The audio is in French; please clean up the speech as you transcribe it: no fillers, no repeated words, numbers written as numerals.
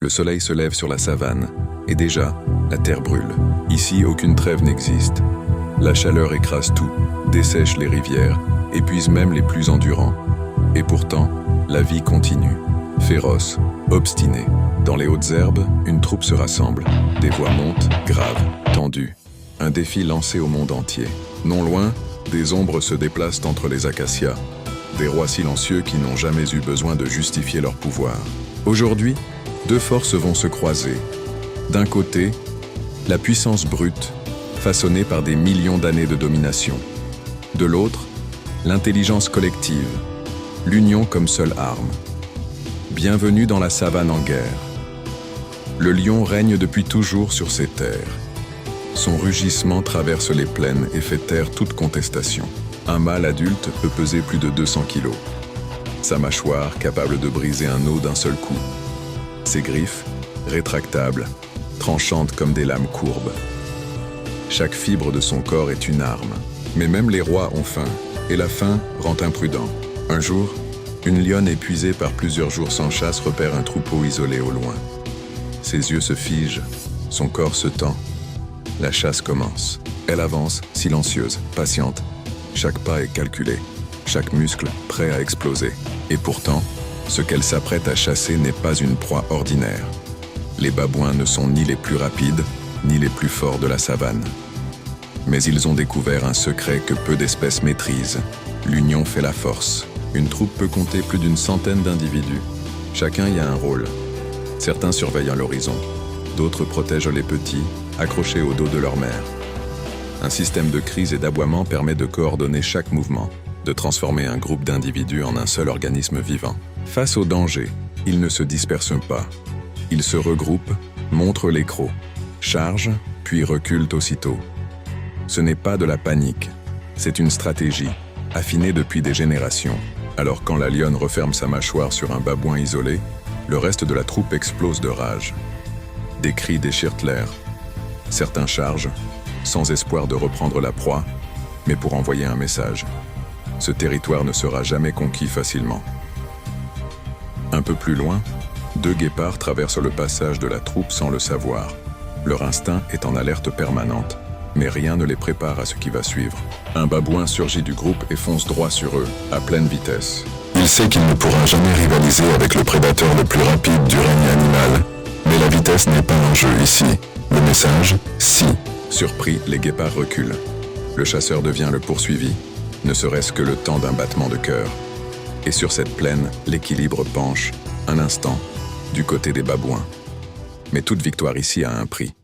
Le soleil se lève sur la savane, et déjà, la terre brûle. Ici, aucune trêve n'existe. La chaleur écrase tout, dessèche les rivières, épuise même les plus endurants. Et pourtant, la vie continue. Féroce, obstinée. Dans les hautes herbes, une troupe se rassemble. Des voix montent, graves, tendues. Un défi lancé au monde entier. Non loin, des ombres se déplacent entre les acacias. Des rois silencieux qui n'ont jamais eu besoin de justifier leur pouvoir. Aujourd'hui, deux forces vont se croiser. D'un côté, la puissance brute, façonnée par des millions d'années de domination. De l'autre, l'intelligence collective, l'union comme seule arme. Bienvenue dans la savane en guerre. Le lion règne depuis toujours sur ces terres. Son rugissement traverse les plaines et fait taire toute contestation. Un mâle adulte peut peser plus de 200 kilos. Sa mâchoire capable de briser un os d'un seul coup. Ses griffes, rétractables, tranchantes comme des lames courbes. Chaque fibre de son corps est une arme. Mais même les rois ont faim, et la faim rend imprudent. Un jour, une lionne épuisée par plusieurs jours sans chasse repère un troupeau isolé au loin. Ses yeux se figent, son corps se tend. La chasse commence. Elle avance, silencieuse, patiente. Chaque pas est calculé, chaque muscle prêt à exploser. Et pourtant, ce qu'elle s'apprête à chasser n'est pas une proie ordinaire. Les babouins ne sont ni les plus rapides, ni les plus forts de la savane. Mais ils ont découvert un secret que peu d'espèces maîtrisent. L'union fait la force. Une troupe peut compter plus d'une centaine d'individus. Chacun y a un rôle. Certains surveillent à l'horizon, d'autres protègent les petits, accrochés au dos de leur mère. Un système de cris et d'aboiement permet de coordonner chaque mouvement, de transformer un groupe d'individus en un seul organisme vivant. Face au danger, ils ne se dispersent pas. Ils se regroupent, montrent les crocs, chargent, puis reculent aussitôt. Ce n'est pas de la panique, c'est une stratégie, affinée depuis des générations. Alors quand la lionne referme sa mâchoire sur un babouin isolé, le reste de la troupe explose de rage. Des cris déchirent l'air. Certains chargent, sans espoir de reprendre la proie, mais pour envoyer un message. Ce territoire ne sera jamais conquis facilement. Un peu plus loin, deux guépards traversent le passage de la troupe sans le savoir. Leur instinct est en alerte permanente, mais rien ne les prépare à ce qui va suivre. Un babouin surgit du groupe et fonce droit sur eux, à pleine vitesse. Il sait qu'il ne pourra jamais rivaliser avec le prédateur le plus rapide du règne animal, mais la vitesse n'est pas l'enjeu ici. Le message, si. Surpris, les guépards reculent. Le chasseur devient le poursuivi, ne serait-ce que le temps d'un battement de cœur. Et sur cette plaine, l'équilibre penche, un instant, du côté des babouins. Mais toute victoire ici a un prix.